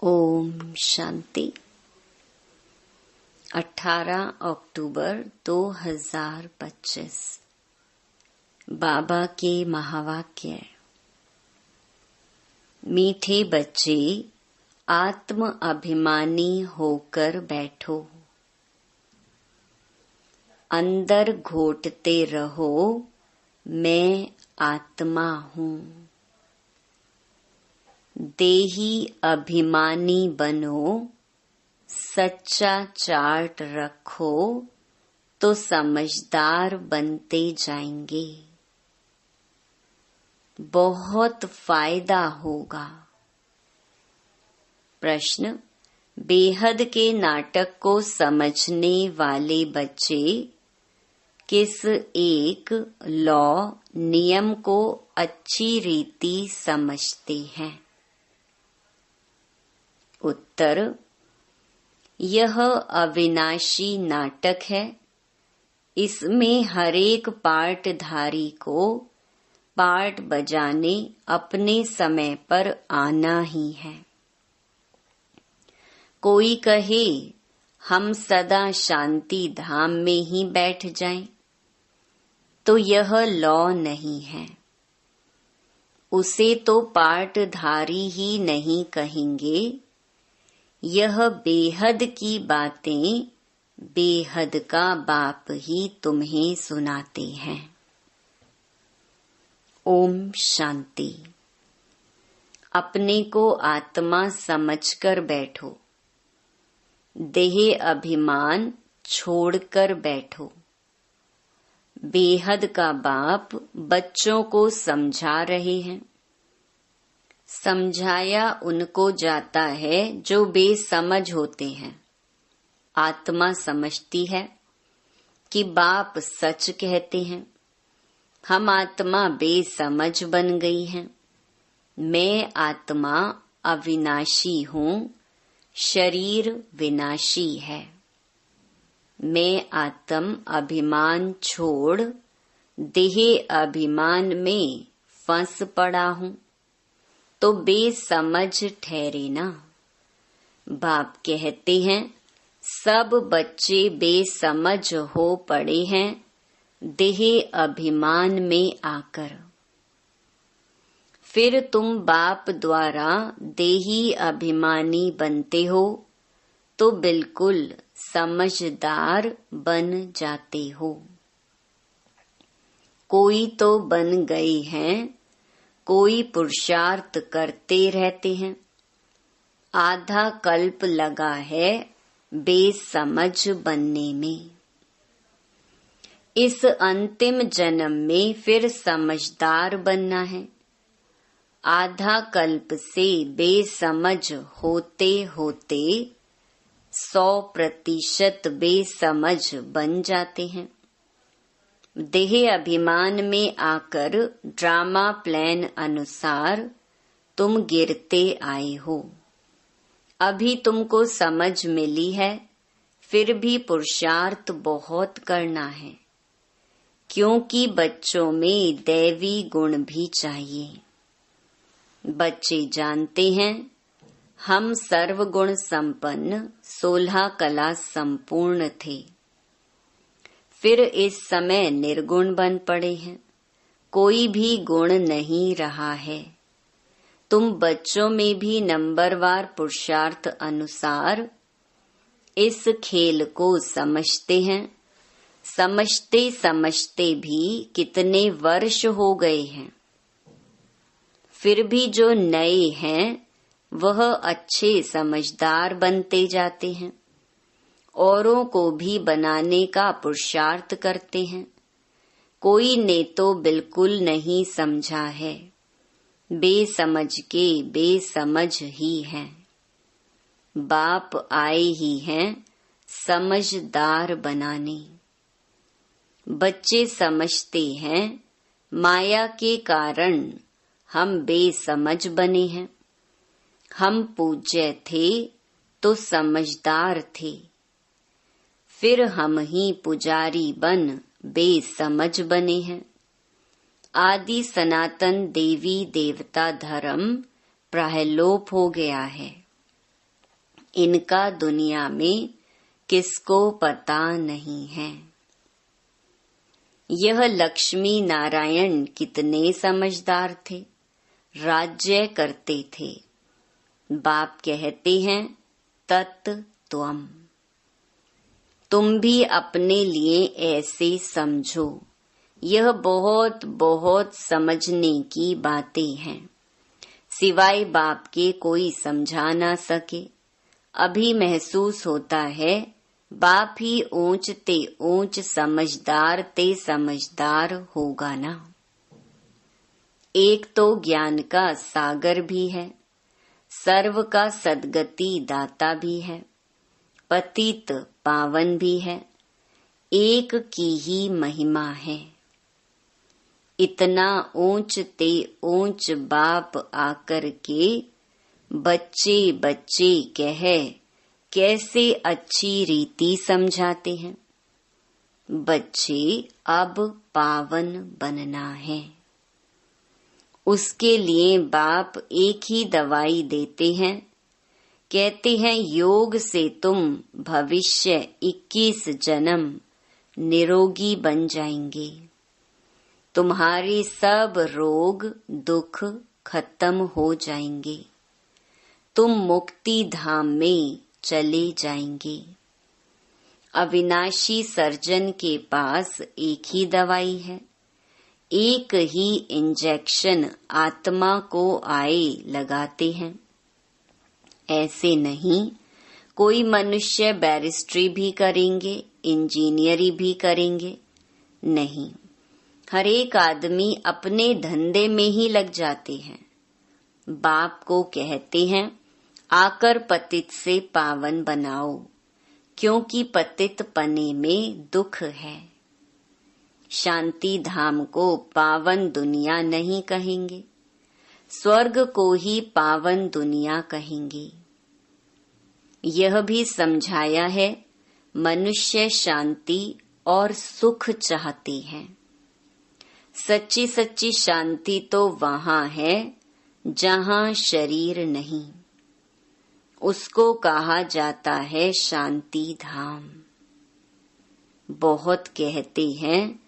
ओम शांति। 18 अक्टूबर 2025। बाबा के महावाक्य। मीठे बच्चे, आत्म अभिमानी होकर बैठो। अंदर घोटते रहो, मैं आत्मा हूँ। देही अभिमानी बनो, सच्चा चार्ट रखो तो समझदार बनते जाएंगे। बहुत फायदा होगा। प्रश्न: बेहद के नाटक को समझने वाले बच्चे किस एक लॉ नियम को अच्छी रीति समझते हैं? उत्तर: यह अविनाशी नाटक है। इसमें हरेक पार्टधारी को पार्ट बजाने अपने समय पर आना ही है। कोई कहे हम सदा शांति धाम में ही बैठ जाएं, तो यह लॉ नहीं है। उसे तो पार्टधारी ही नहीं कहेंगे। यह बेहद की बातें बेहद का बाप ही तुम्हें सुनाते हैं। ओम शांति। अपने को आत्मा समझकर बैठो। देह अभिमान छोड़कर बैठो। बेहद का बाप बच्चों को समझा रहे हैं। समझाया उनको जाता है जो बेसमझ होते हैं। आत्मा समझती है कि बाप सच कहते हैं। हम आत्मा बेसमझ बन गई हैं। मैं आत्मा अविनाशी हूँ, शरीर विनाशी है। मैं आत्म अभिमान छोड़ देह अभिमान में फंस पड़ा हूँ, तो बेसमझ ठहरे ना। बाप कहते हैं सब बच्चे बेसमझ हो पड़े हैं देह अभिमान में आकर। फिर तुम बाप द्वारा देही अभिमानी बनते हो तो बिल्कुल समझदार बन जाते हो। कोई तो बन गए हैं, कोई पुरुषार्थ करते रहते हैं। आधा कल्प लगा है बेसमझ बनने में। इस अंतिम जन्म में फिर समझदार बनना है। आधा कल्प से बेसमझ होते होते 100% बेसमझ बन जाते हैं। देह अभिमान में आकर ड्रामा प्लान अनुसार तुम गिरते आए हो। अभी तुमको समझ मिली है, फिर भी पुरुषार्थ बहुत करना है, क्योंकि बच्चों में दैवी गुण भी चाहिए। बच्चे जानते हैं हम सर्वगुण संपन्न 16 कला संपूर्ण थे। फिर इस समय निर्गुण बन पड़े हैं। कोई भी गुण नहीं रहा है। तुम बच्चों में भी नंबरवार पुरुषार्थ अनुसार इस खेल को समझते हैं। समझते समझते भी कितने वर्ष हो गए हैं। फिर भी जो नए हैं वह अच्छे समझदार बनते जाते हैं। औरों को भी बनाने का पुरुषार्थ करते हैं। कोई ने तो बिल्कुल नहीं समझा है। बेसमझ के बेसमझ ही हैं। बाप आए ही हैं समझदार बनाने। बच्चे समझते हैं माया के कारण हम बेसमझ बने हैं। हम पूज्य थे तो समझदार थे। फिर हम ही पुजारी बन बेसमझ बने हैं। आदि सनातन देवी देवता धर्म प्रायलोप हो गया है। इनका दुनिया में किसको पता नहीं है। यह लक्ष्मी नारायण कितने समझदार थे, राज्य करते थे। बाप कहते हैं तत् त्वम्। तुम भी अपने लिए ऐसे समझो। यह बहुत बहुत समझने की बातें हैं। सिवाय बाप के कोई समझा ना सके। अभी महसूस होता है बाप ही ऊंच ते ऊंच समझदार ते समझदार होगा ना। एक तो ज्ञान का सागर भी है, सर्व का सद्गति दाता भी है, पतित पावन भी है, एक की ही महिमा है। इतना ऊंच ते ऊंच बाप आकर के बच्चे बच्चे कह कैसे अच्छी रीति समझाते हैं। बच्चे अब पावन बनना है। उसके लिए बाप एक ही दवाई देते हैं। कहते हैं योग से तुम भविष्य 21 जन्म निरोगी बन जाएंगे। तुम्हारे सब रोग दुख खत्म हो जाएंगे। तुम मुक्ति धाम में चले जाएंगे। अविनाशी सर्जन के पास एक ही दवाई है, एक ही इंजेक्शन आत्मा को आए लगाते हैं। ऐसे नहीं कोई मनुष्य बैरिस्ट्री भी करेंगे, इंजीनियरी भी करेंगे, नहीं। हर एक आदमी अपने धंधे में ही लग जाते हैं। बाप को कहते हैं आकर पतित से पावन बनाओ, क्योंकि पतित पने में दुख है। शांति धाम को पावन दुनिया नहीं कहेंगे, स्वर्ग को ही पावन दुनिया कहेंगे। यह भी समझाया है मनुष्य शांति और सुख चाहते हैं। सच्ची सच्ची शांति तो वहाँ है जहाँ शरीर नहीं। उसको कहा जाता है शांति धाम। बहुत कहते हैं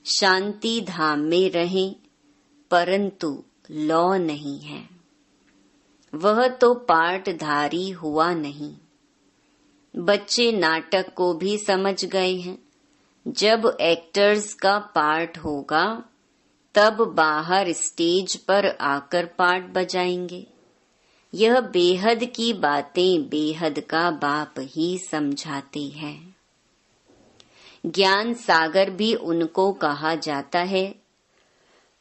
शांति धाम में रहें, परंतु लौ नहीं है। वह तो पाठधारी हुआ नहीं। बच्चे नाटक को भी समझ गए हैं। जब एक्टर्स का पार्ट होगा तब बाहर स्टेज पर आकर पार्ट बजाएंगे। यह बेहद की बातें बेहद का बाप ही समझाते हैं। ज्ञान सागर भी उनको कहा जाता है।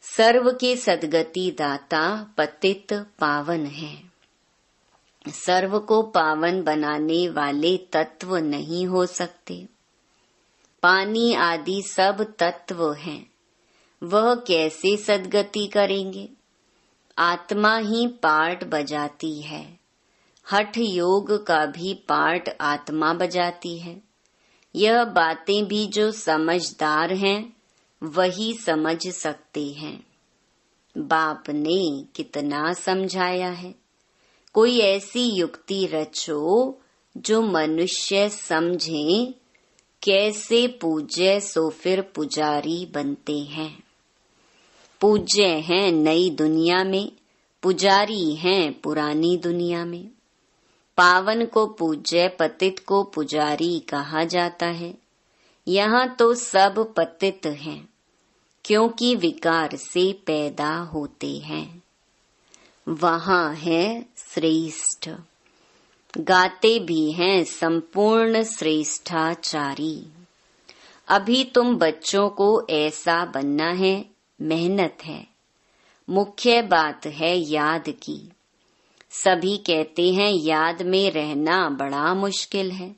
सर्व के सद्गति दाता पतित पावन है। सर्व को पावन बनाने वाले तत्व नहीं हो सकते। पानी आदि सब तत्व हैं, वह कैसे सद्गति करेंगे? आत्मा ही पार्ट बजाती है। हठ योग का भी पार्ट आत्मा बजाती है। यह बातें भी जो समझदार हैं वही समझ सकते हैं। बाप ने कितना समझाया है। कोई ऐसी युक्ति रचो जो मनुष्य समझे कैसे पूज्य सो फिर पुजारी बनते हैं। पूज्य हैं नई दुनिया में, पुजारी हैं पुरानी दुनिया में। पावन को पूज्य, पतित को पुजारी कहा जाता है। यहाँ तो सब पतित हैं, क्योंकि विकार से पैदा होते हैं। वहाँ है श्रेष्ठ। गाते भी हैं संपूर्ण श्रेष्ठाचारी। अभी तुम बच्चों को ऐसा बनना है, मेहनत है। मुख्य बात है याद की। सभी कहते हैं याद में रहना बड़ा मुश्किल है।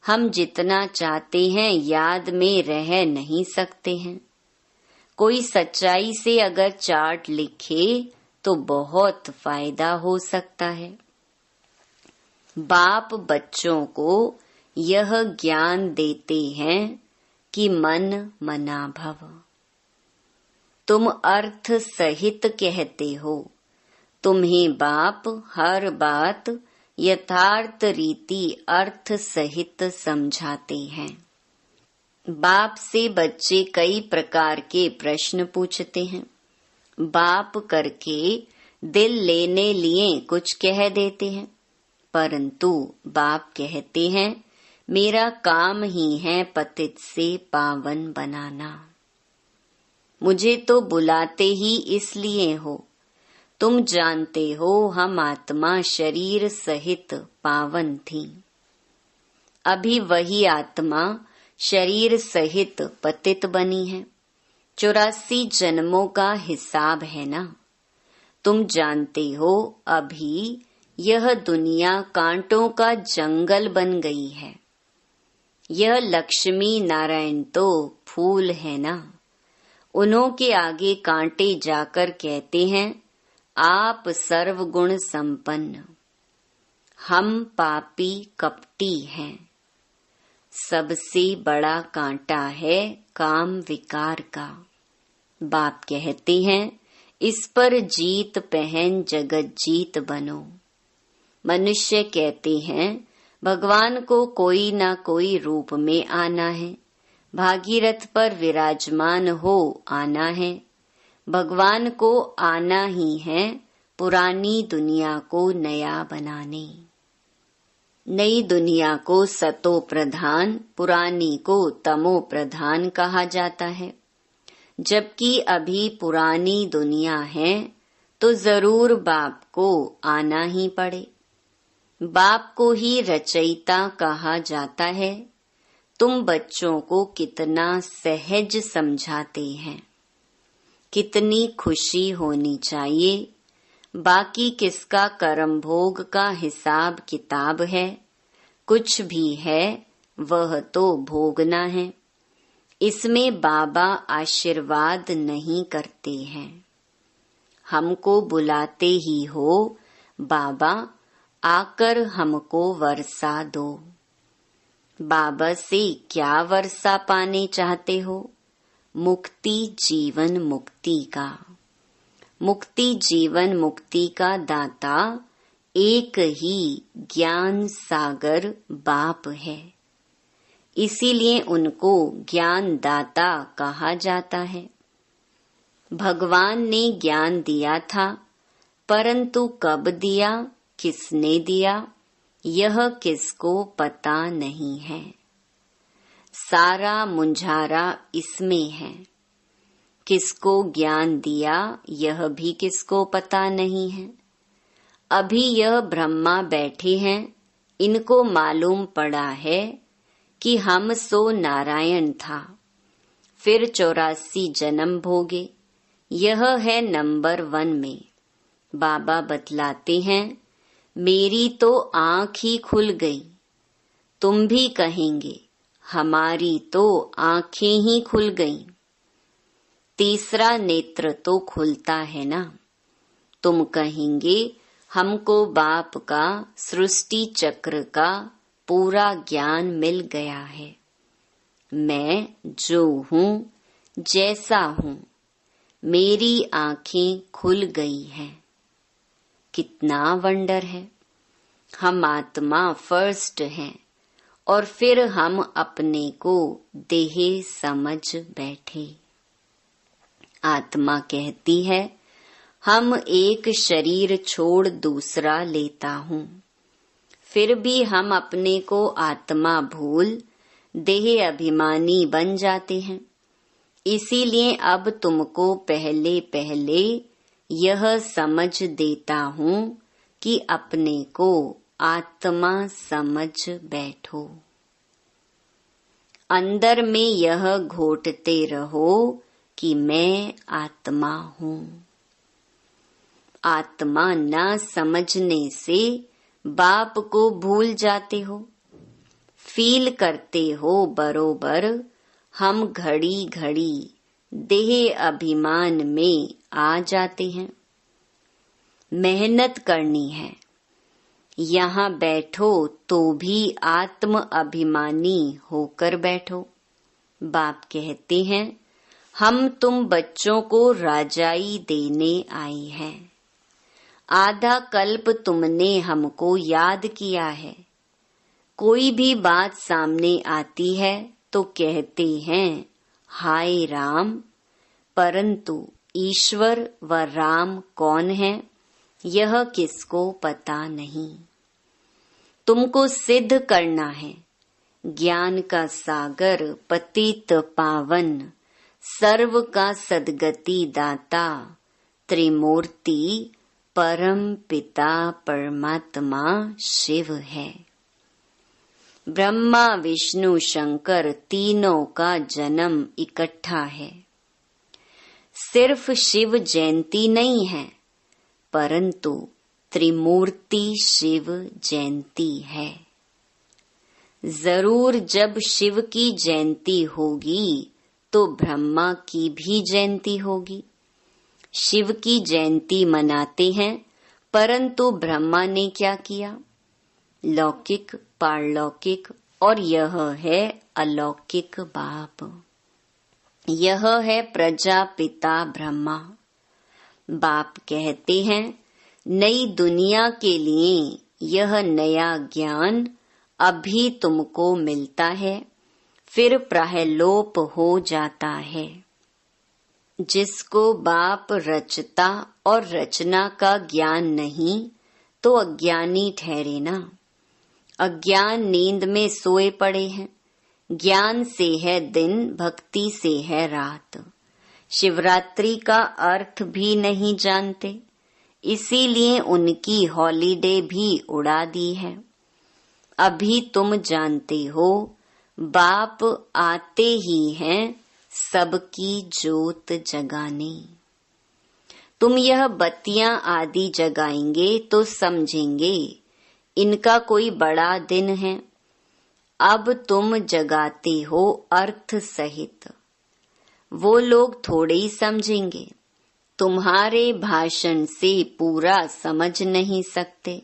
हम जितना चाहते हैं याद में रह नहीं सकते हैं। कोई सच्चाई से अगर चार्ट लिखे तो बहुत फायदा हो सकता है। बाप बच्चों को यह ज्ञान देते हैं कि मन मना भव। तुम अर्थ सहित कहते हो। तुम्हें बाप हर बात यथार्थ रीति अर्थ सहित समझाते हैं। बाप से बच्चे कई प्रकार के प्रश्न पूछते हैं। बाप करके दिल लेने लिए कुछ कह देते हैं, परंतु बाप कहते हैं मेरा काम ही है पतित से पावन बनाना। मुझे तो बुलाते ही इसलिए हो। तुम जानते हो हम आत्मा शरीर सहित पावन थी। अभी वही आत्मा शरीर सहित पतित बनी है। 84 जन्मों का हिसाब है ना। तुम जानते हो अभी यह दुनिया कांटों का जंगल बन गई है। यह लक्ष्मी नारायण तो फूल है ना। उन्हों के आगे कांटे जाकर कहते हैं आप सर्वगुण संपन्न। हम पापी कपटी हैं। सबसे बड़ा कांटा है काम विकार का। बाप कहते हैं इस पर जीत पहन जगत जीत बनो। मनुष्य कहते हैं भगवान को कोई ना कोई रूप में आना है। भागीरथ पर विराजमान हो आना है। भगवान को आना ही है पुरानी दुनिया को नया बनाने। नई दुनिया को सतो प्रधान, पुरानी को तमो प्रधान कहा जाता है। जबकि अभी पुरानी दुनिया है तो जरूर बाप को आना ही पड़े। बाप को ही रचयिता कहा जाता है। तुम बच्चों को कितना सहज समझाते हैं। कितनी खुशी होनी चाहिए। बाकी किसका कर्म भोग का हिसाब किताब है। कुछ भी है वह तो भोगना है। इसमें बाबा आशीर्वाद नहीं करते हैं। हमको बुलाते ही हो बाबा आकर हमको वर्षा दो। बाबा से क्या वर्षा पाने चाहते हो? मुक्ति जीवन मुक्ति का। मुक्ति जीवन मुक्ति का दाता एक ही ज्ञान सागर बाप है। इसीलिए उनको ज्ञान दाता कहा जाता है। भगवान ने ज्ञान दिया था, परंतु कब दिया, किसने दिया, यह किसको पता नहीं है। सारा मुंझारा इसमें है। किसको ज्ञान दिया यह भी किसको पता नहीं है। अभी यह ब्रह्मा बैठे हैं, इनको मालूम पड़ा है कि हम सो नारायण था। फिर 84 जन्म भोगे। यह है नंबर 1 में। बाबा बतलाते हैं मेरी तो आँख ही खुल गई। तुम भी कहेंगे हमारी तो आँखें ही खुल गईं। तीसरा नेत्र तो खुलता है ना। तुम कहेंगे हमको बाप का सृष्टि चक्र का पूरा ज्ञान मिल गया है। मैं जो हूँ जैसा हूँ, मेरी आँखें खुल गई हैं। कितना वंडर है। हम आत्मा फर्स्ट हैं और फिर हम अपने को देह समझ बैठे। आत्मा कहती है हम एक शरीर छोड़ दूसरा लेता हूँ। फिर भी हम अपने को आत्मा भूल देह अभिमानी बन जाते हैं। इसीलिए अब तुमको पहले पहले यह समझ देता हूँ कि अपने को आत्मा समझ बैठो। अंदर में यह घोटते रहो कि मैं आत्मा हूँ। आत्मा न समझने से बाप को भूल जाते हो। फील करते हो बरोबर हम घड़ी घड़ी देह अभिमान में आ जाते हैं। मेहनत करनी है। यहाँ बैठो तो भी आत्म अभिमानी होकर बैठो। बाप कहते हैं हम तुम बच्चों को राजाई देने आए हैं। आधा कल्प तुमने हमको याद किया है। कोई भी बात सामने आती है तो कहते हैं हाय राम, परंतु ईश्वर व राम कौन है यह किसको पता नहीं। तुमको सिद्ध करना है ज्ञान का सागर पतित पावन, सर्व का सद्गति दाता, त्रिमूर्ति परम पिता परमात्मा शिव है। ब्रह्मा विष्णु शंकर तीनों का जन्म इकट्ठा है। सिर्फ शिव जयंती नहीं है, परंतु त्रिमूर्ति शिव जयंती है। जरूर जब शिव की जयंती होगी तो ब्रह्मा की भी जयंती होगी। शिव की जयंती मनाते हैं, परंतु ब्रह्मा ने क्या किया? लौकिक, पारलौकिक और यह है अलौकिक बाप। यह है प्रजापिता ब्रह्मा। बाप कहते हैं नई दुनिया के लिए यह नया ज्ञान अभी तुमको मिलता है, फिर प्रायलोप हो जाता है। जिसको बाप रचता और रचना का ज्ञान नहीं तो अज्ञानी ठहरे ना। अज्ञान नींद में सोए पड़े हैं। ज्ञान से है दिन, भक्ति से है रात। शिवरात्रि का अर्थ भी नहीं जानते, इसीलिए उनकी हॉलिडे भी उड़ा दी है। अभी तुम जानते हो बाप आते ही हैं सबकी जोत जगाने। तुम यह बत्तियां आदि जगाएंगे तो समझेंगे इनका कोई बड़ा दिन है। अब तुम जगाते हो अर्थ सहित, वो लोग थोड़े ही समझेंगे। तुम्हारे भाषण से पूरा समझ नहीं सकते।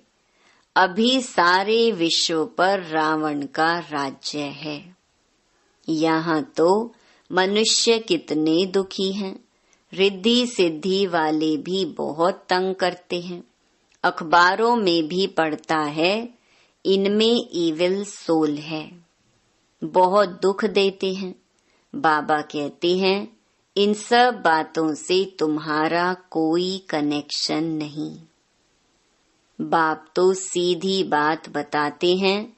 अभी सारे विश्व पर रावण का राज्य है। यहाँ तो मनुष्य कितने दुखी हैं। रिद्धि सिद्धि वाले भी बहुत तंग करते हैं। अखबारों में भी पढ़ता है इनमें इविल सोल है, बहुत दुख देते हैं। बाबा कहते हैं इन सब बातों से तुम्हारा कोई कनेक्शन नहीं। बाप तो सीधी बात बताते हैं,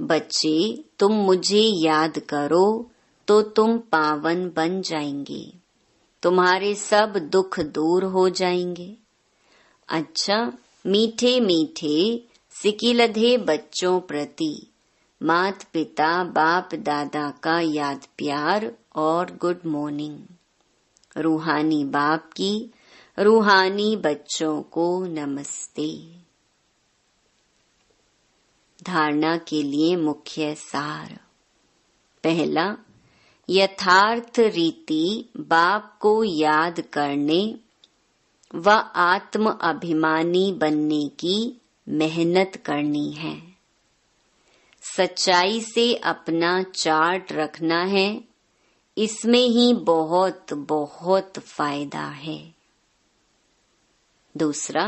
बच्चे तुम मुझे याद करो तो तुम पावन बन जाएंगे, तुम्हारे सब दुख दूर हो जाएंगे। अच्छा, मीठे मीठे सिकिलधे बच्चों प्रति मात पिता बाप दादा का याद प्यार और गुड मॉर्निंग। रूहानी बाप की रूहानी बच्चों को नमस्ते। धारणा के लिए मुख्य सार। पहला, यथार्थ रीति बाप को याद करने व आत्म अभिमानी बनने की मेहनत करनी है। सच्चाई से अपना चार्ट रखना है, इसमें ही बहुत बहुत फायदा है। दूसरा,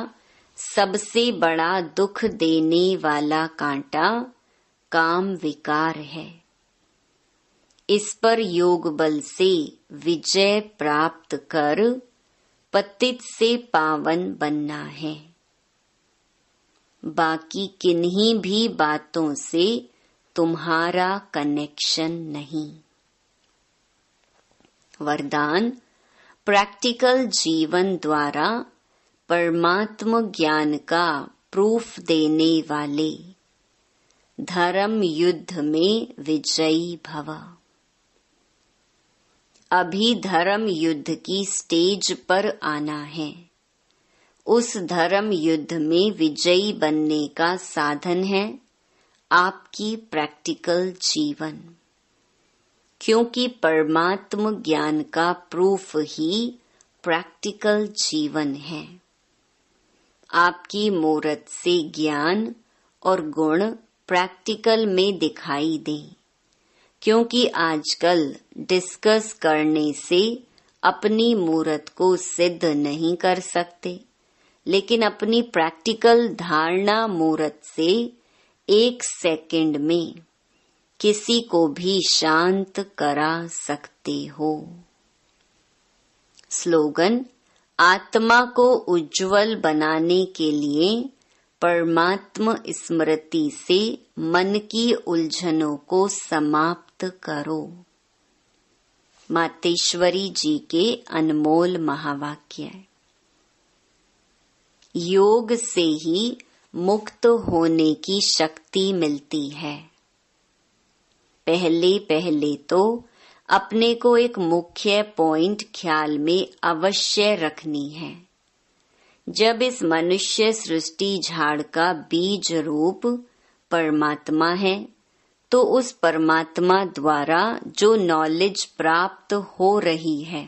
सबसे बड़ा दुख देने वाला कांटा काम विकार है। इस पर योग बल से विजय प्राप्त कर पतित से पावन बनना है। बाकी किन्हीं भी बातों से तुम्हारा कनेक्शन नहीं। वरदान, प्रैक्टिकल जीवन द्वारा परमात्म ज्ञान का प्रूफ देने वाले धर्म युद्ध में विजयी भव। अभी धर्म युद्ध की स्टेज पर आना है। उस धर्म युद्ध में विजयी बनने का साधन है आपकी प्रैक्टिकल जीवन, क्योंकि परमात्म ज्ञान का प्रूफ ही प्रैक्टिकल जीवन है। आपकी मूरत से ज्ञान और गुण प्रैक्टिकल में दिखाई दें, क्योंकि आजकल डिस्कस करने से अपनी मूरत को सिद्ध नहीं कर सकते, लेकिन अपनी प्रैक्टिकल धारणा मूर्त से 1 सेकंड में किसी को भी शांत करा सकते हो। स्लोगन: आत्मा को उज्जवल बनाने के लिए परमात्म स्मृति से मन की उलझनों को समाप्त करो। मातेश्वरी जी के अनमोल महावाक्य। योग से ही मुक्त होने की शक्ति मिलती है। पहले पहले तो अपने को एक मुख्य पॉइंट ख्याल में अवश्य रखनी है। जब इस मनुष्य सृष्टि झाड़ का बीज रूप परमात्मा है, तो उस परमात्मा द्वारा जो नॉलेज प्राप्त हो रही है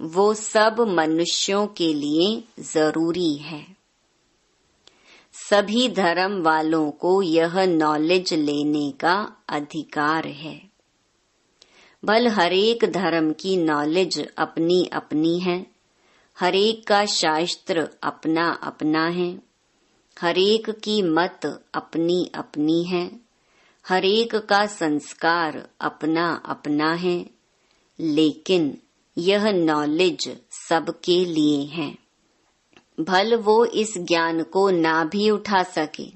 वो सब मनुष्यों के लिए जरूरी है। सभी धर्म वालों को यह नॉलेज लेने का अधिकार है। भल हरेक धर्म की नॉलेज अपनी अपनी है, हरेक का शास्त्र अपना अपना है, हरेक की मत अपनी अपनी है, हरेक का संस्कार अपना अपना है, लेकिन यह नॉलेज सबके लिए है। भल वो इस ज्ञान को ना भी उठा सके,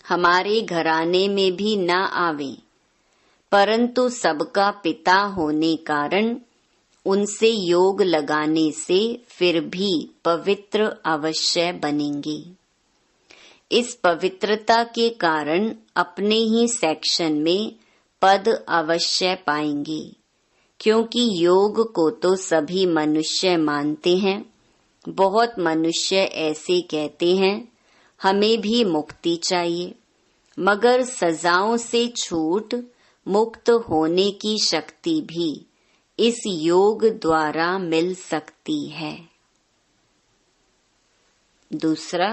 हमारे घराने में भी ना आवे, परंतु सबका पिता होने कारण उनसे योग लगाने से फिर भी पवित्र अवश्य बनेंगे। इस पवित्रता के कारण अपने ही सेक्शन में पद अवश्य पाएंगे, क्योंकि योग को तो सभी मनुष्य मानते हैं। बहुत मनुष्य ऐसे कहते हैं हमें भी मुक्ति चाहिए, मगर सजाओं से छूट मुक्त होने की शक्ति भी इस योग द्वारा मिल सकती है। दूसरा,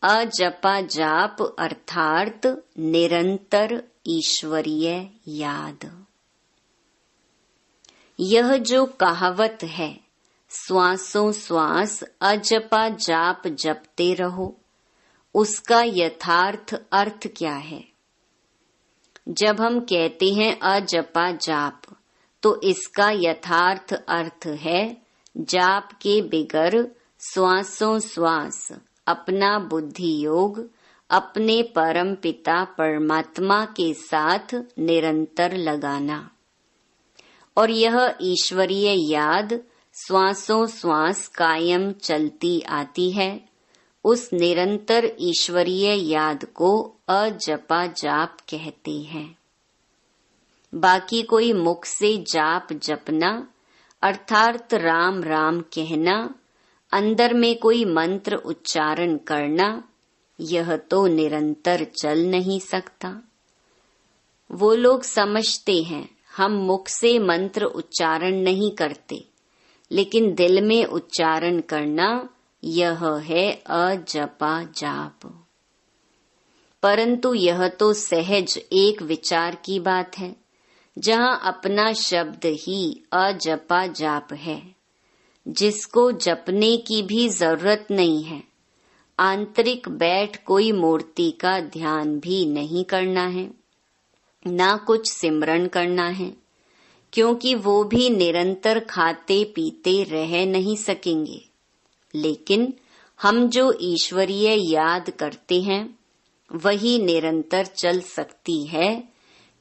अजपा जाप अर्थात निरंतर ईश्वरीय याद। यह जो कहावत है, श्वासों श्वास अजपा जाप जपते रहो, उसका यथार्थ अर्थ क्या है? जब हम कहते हैं अजपा जाप, तो इसका यथार्थ अर्थ है जाप के बिगर श्वासों श्वास अपना बुद्धि योग अपने परम पिता परमात्मा के साथ निरंतर लगाना। और यह ईश्वरीय याद श्वासों श्वास कायम चलती आती है। उस निरंतर ईश्वरीय याद को अजपा जाप कहते हैं। बाकी कोई मुख से जाप जपना अर्थात राम राम कहना, अंदर में कोई मंत्र उच्चारण करना, यह तो निरंतर चल नहीं सकता। वो लोग समझते हैं हम मुख से मंत्र उच्चारण नहीं करते, लेकिन दिल में उच्चारण करना यह है अजपा जाप। परंतु यह तो सहज एक विचार की बात है, जहाँ अपना शब्द ही अजपा जाप है, जिसको जपने की भी जरूरत नहीं है। आंतरिक बैठ कोई मूर्ति का ध्यान भी नहीं करना है, ना कुछ सिमरन करना है, क्योंकि वो भी निरंतर खाते पीते रह नहीं सकेंगे। लेकिन हम जो ईश्वरीय याद करते हैं वही निरंतर चल सकती है,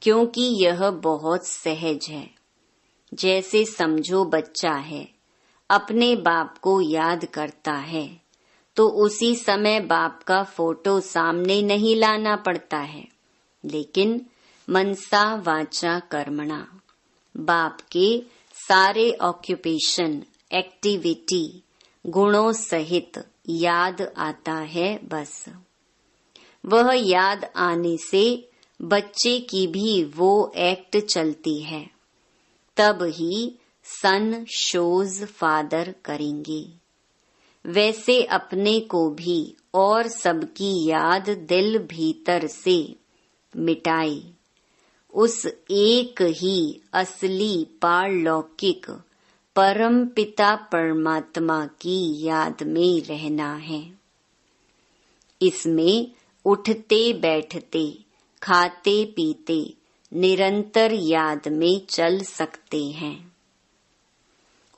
क्योंकि यह बहुत सहज है। जैसे समझो बच्चा है, अपने बाप को याद करता है, तो उसी समय बाप का फोटो सामने नहीं लाना पड़ता है, लेकिन मनसा वाचा कर्मणा बाप के सारे ऑक्यूपेशन एक्टिविटी गुणों सहित याद आता है। बस वह याद आने से बच्चे की भी वो एक्ट चलती है, तब ही सन शोज फादर करेंगे। वैसे अपने को भी और सबकी याद दिल भीतर से मिटाए, उस एक ही असली पारलौकिक परम पिता परमात्मा की याद में रहना है। इसमें उठते बैठते, खाते पीते निरंतर याद में चल सकते हैं।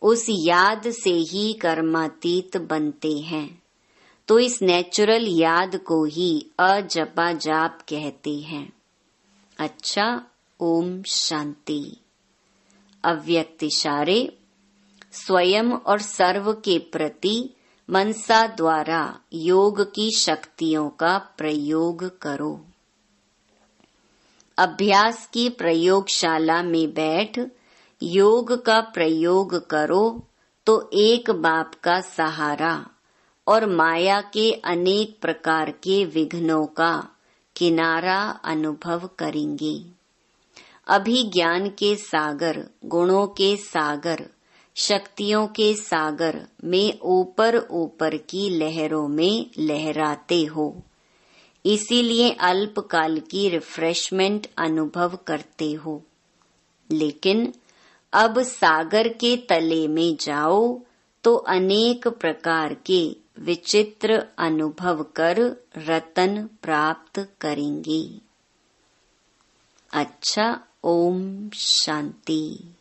उस याद से ही कर्मातीत बनते हैं। तो इस नेचुरल याद को ही अजपा जाप कहते हैं। अच्छा, ओम शांति। अव्यक्त इशारे। स्वयं और सर्व के प्रति मनसा द्वारा योग की शक्तियों का प्रयोग करो। अभ्यास की प्रयोगशाला में बैठ योग का प्रयोग करो तो एक बाप का सहारा और माया के अनेक प्रकार के विघ्नों का किनारा अनुभव करेंगे। अभी ज्ञान के सागर, गुणों के सागर, शक्तियों के सागर में ऊपर ऊपर की लहरों में लहराते हो, इसीलिए अल्पकाल की रिफ्रेशमेंट अनुभव करते हो। लेकिन अब सागर के तले में जाओ तो अनेक प्रकार के विचित्र अनुभव कर रतन प्राप्त करेंगे। अच्छा, ओम शांति।